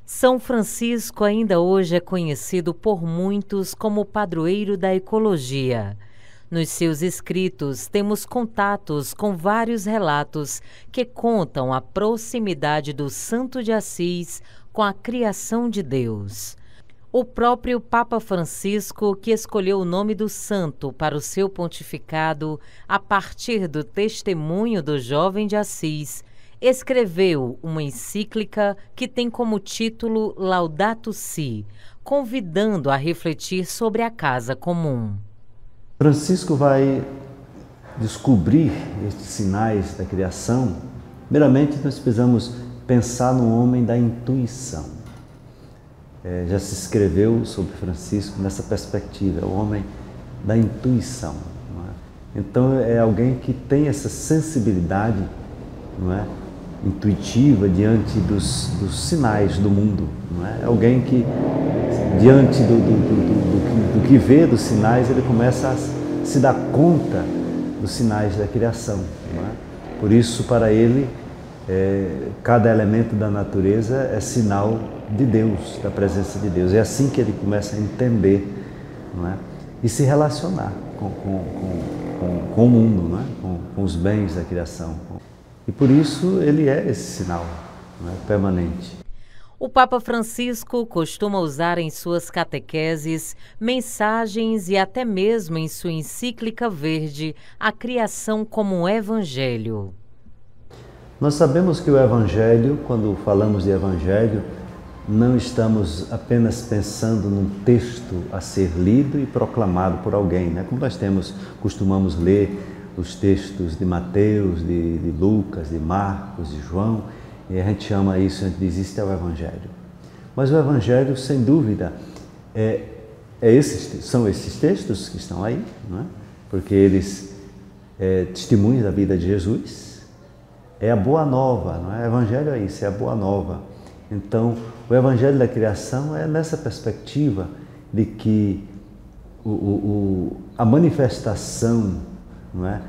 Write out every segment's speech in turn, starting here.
São Francisco ainda hoje é conhecido por muitos como o padroeiro da ecologia. Nos seus escritos, temos contatos com vários relatos que contam a proximidade do Santo de Assis com a criação de Deus. O próprio Papa Francisco, que escolheu o nome do santo para o seu pontificado a partir do testemunho do jovem de Assis, escreveu uma encíclica que tem como título Laudato Si, convidando a refletir sobre a casa comum. Francisco vai descobrir estes sinais da criação. Primeiramente, nós precisamos pensar no homem da intuição. Já se escreveu sobre Francisco nessa perspectiva, o homem da intuição. Não é? Então, é alguém que tem essa sensibilidade, não é? Intuitiva diante dos sinais do mundo. Não é? Alguém que, diante do que vê dos sinais, ele começa a se dar conta dos sinais da criação. Não é? Por isso, para ele, cada elemento da natureza é sinal de Deus, da presença de Deus. É assim que ele começa a entender, não é? E se relacionar com o mundo, não é? com os bens da criação. E por isso ele é esse sinal, não é? Permanente. O Papa Francisco costuma usar em suas catequeses, mensagens e até mesmo em sua encíclica verde a criação como um evangelho. Nós sabemos que o evangelho, quando falamos de evangelho, não estamos apenas pensando num texto a ser lido e proclamado por alguém, né? Como nós costumamos ler os textos de Mateus, de Lucas, de Marcos, de João, e a gente chama isso, a gente diz, isto é o Evangelho. Mas o Evangelho, sem dúvida, são esses textos que estão aí, não é? Porque eles testemunham da vida de Jesus, é a boa nova, não é? O Evangelho é isso, é a boa nova. Então, o Evangelho da criação é nessa perspectiva de que a manifestação, não é?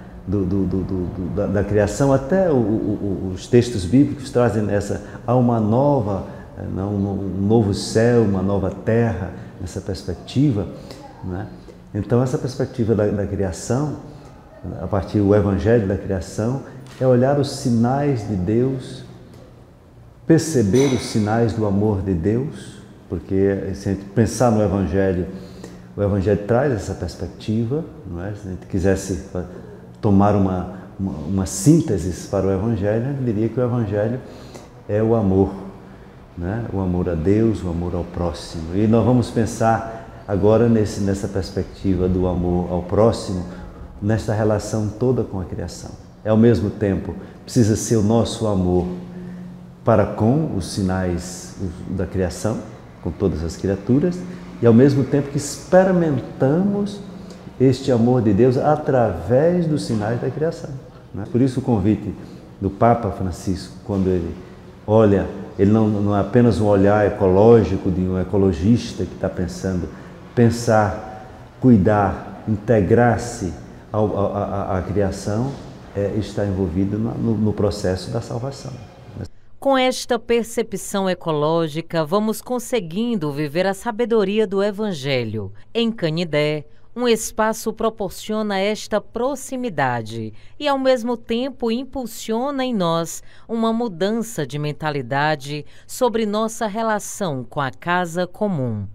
Da criação, até os textos bíblicos trazem há uma nova, um novo céu, uma nova terra, nessa perspectiva, não é? Então essa perspectiva da criação, a partir do Evangelho da criação, é olhar os sinais de Deus, perceber os sinais do amor de Deus, porque se a gente pensar no Evangelho, o Evangelho traz essa perspectiva, não é? Se a gente quisesse tomar uma síntese para o Evangelho, eu diria que o Evangelho é o amor, né? O amor a Deus, o amor ao próximo. E nós vamos pensar agora nessa perspectiva do amor ao próximo, nesta relação toda com a criação. Ao mesmo tempo, precisa ser o nosso amor para com os sinais da criação, com todas as criaturas, e ao mesmo tempo que experimentamos este amor de Deus através dos sinais da criação. Né? Por isso o convite do Papa Francisco, quando ele olha, ele não é apenas um olhar ecológico de um ecologista que está pensar, cuidar, integrar-se à criação, está envolvido no processo da salvação. Com esta percepção ecológica, vamos conseguindo viver a sabedoria do Evangelho. Em Canidé, um espaço proporciona esta proximidade e, ao mesmo tempo, impulsiona em nós uma mudança de mentalidade sobre nossa relação com a casa comum.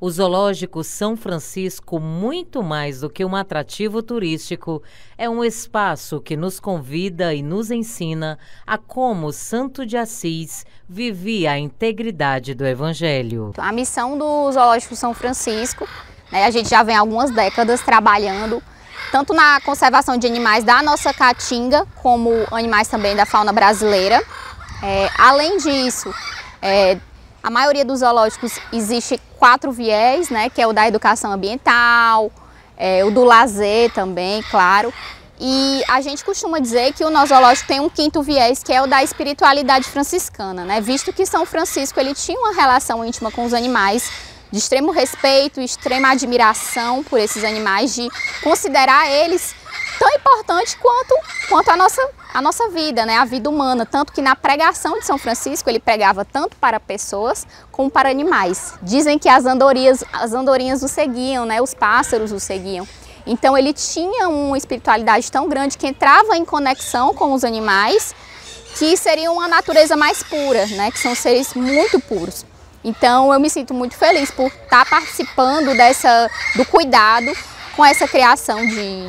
O Zoológico São Francisco, muito mais do que um atrativo turístico, é um espaço que nos convida e nos ensina a como Santo de Assis vivia a integridade do Evangelho. A missão do Zoológico São Francisco, a gente já vem há algumas décadas trabalhando tanto na conservação de animais da nossa caatinga, como animais também da fauna brasileira. Além disso, a maioria dos zoológicos existe 4 viés, que é o da educação ambiental, o do lazer também, claro. E a gente costuma dizer que o nosso zoológico tem um 5º viés, que é o da espiritualidade franciscana, visto que São Francisco ele tinha uma relação íntima com os animais, de extremo respeito, extrema admiração por esses animais, de considerar eles tão importante quanto a nossa vida, né? A vida humana. Tanto que na pregação de São Francisco ele pregava tanto para pessoas como para animais. Dizem que as andorinhas o seguiam, né? Os pássaros o seguiam. Então ele tinha uma espiritualidade tão grande que entrava em conexão com os animais, que seriam uma natureza mais pura, né? Que são seres muito puros. Então eu me sinto muito feliz por estar participando do cuidado com essa criação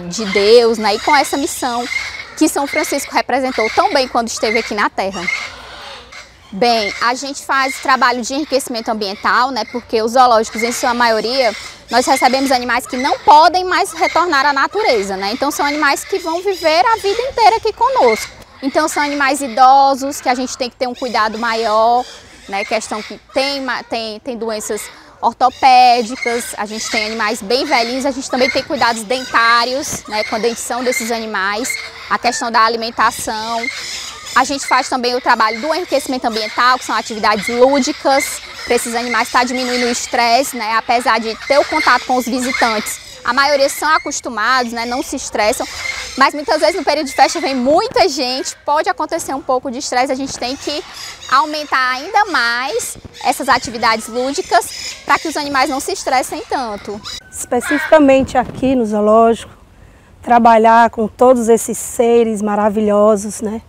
de Deus, né? E com essa missão que São Francisco representou tão bem quando esteve aqui na Terra. Bem, a gente faz trabalho de enriquecimento ambiental, né? Porque os zoológicos, em sua maioria, nós recebemos animais que não podem mais retornar à natureza, né? Então são animais que vão viver a vida inteira aqui conosco. Então são animais idosos que a gente tem que ter um cuidado maior, né? Questão que tem doenças ortopédicas, a gente tem animais bem velhinhos, a gente também tem cuidados dentários, né? Com a dentição desses animais, a questão da alimentação. A gente faz também o trabalho do enriquecimento ambiental, que são atividades lúdicas, para esses animais estar diminuindo o estresse, né? Apesar de ter o contato com os visitantes, a maioria são acostumados, né? Não se estressam, mas muitas vezes no período de festa vem muita gente, pode acontecer um pouco de estresse, a gente tem que aumentar ainda mais essas atividades lúdicas para que os animais não se estressem tanto. Especificamente aqui no zoológico, trabalhar com todos esses seres maravilhosos, né?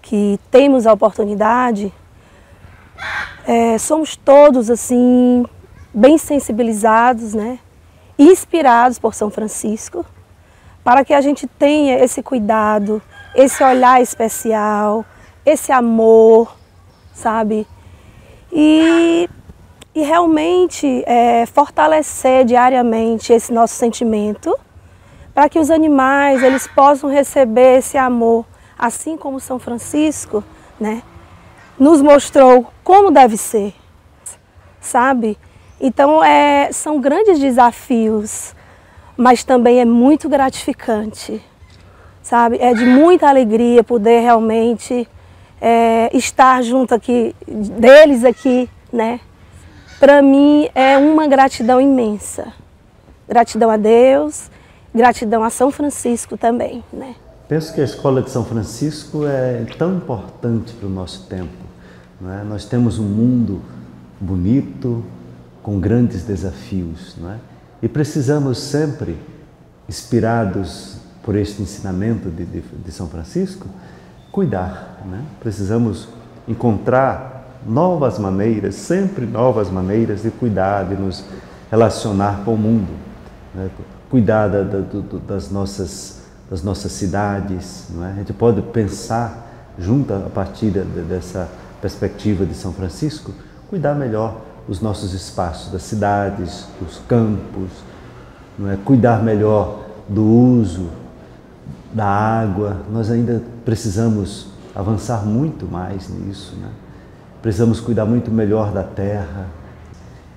Que temos a oportunidade, somos todos assim bem sensibilizados, né? Inspirados por São Francisco, para que a gente tenha esse cuidado, esse olhar especial, esse amor, sabe? E realmente fortalecer diariamente esse nosso sentimento, para que os animais eles possam receber esse amor, assim como São Francisco, né, nos mostrou como deve ser, sabe? Então são grandes desafios, mas também é muito gratificante, sabe? É de muita alegria poder realmente estar junto aqui, deles aqui, né? Para mim é uma gratidão imensa. Gratidão a Deus, gratidão a São Francisco também, né? Penso que a Escola de São Francisco é tão importante para o nosso tempo, não é? Nós temos um mundo bonito, com grandes desafios, não é? E precisamos sempre, inspirados por este ensinamento de São Francisco, cuidar, né? Precisamos encontrar novas maneiras, sempre novas maneiras de cuidar, de nos relacionar com o mundo, né? Cuidar das nossas cidades, não é? A gente pode pensar, junto a partir dessa perspectiva de São Francisco, cuidar melhor os nossos espaços, das cidades, dos campos, não é? Cuidar melhor do uso da água. Nós ainda precisamos avançar muito mais nisso, né? Precisamos cuidar muito melhor da terra.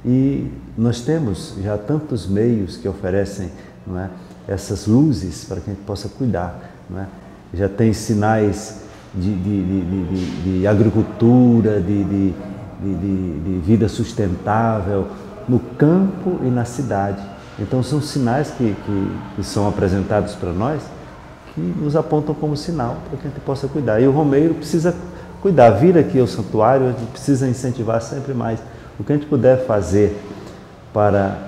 E nós temos já tantos meios que oferecem, não é, essas luzes para que a gente possa cuidar, não é? Já tem sinais de agricultura, de vida sustentável no campo e na cidade. Então são sinais que são apresentados para nós, que nos apontam como sinal para que a gente possa cuidar. E o romeiro precisa cuidar, vir aqui ao santuário, a gente precisa incentivar sempre mais. O que a gente puder fazer para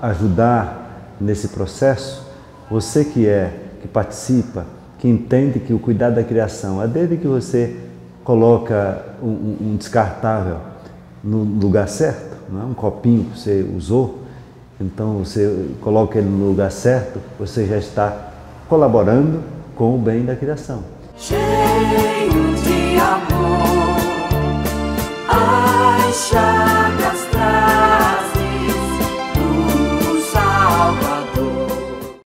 ajudar nesse processo, você que participa, que entende que o cuidado da criação é desde que você coloca um descartável no lugar certo, não é? Um copinho que você usou, então você coloca ele no lugar certo, você já está colaborando com o bem da criação. Cheio de amor, ai,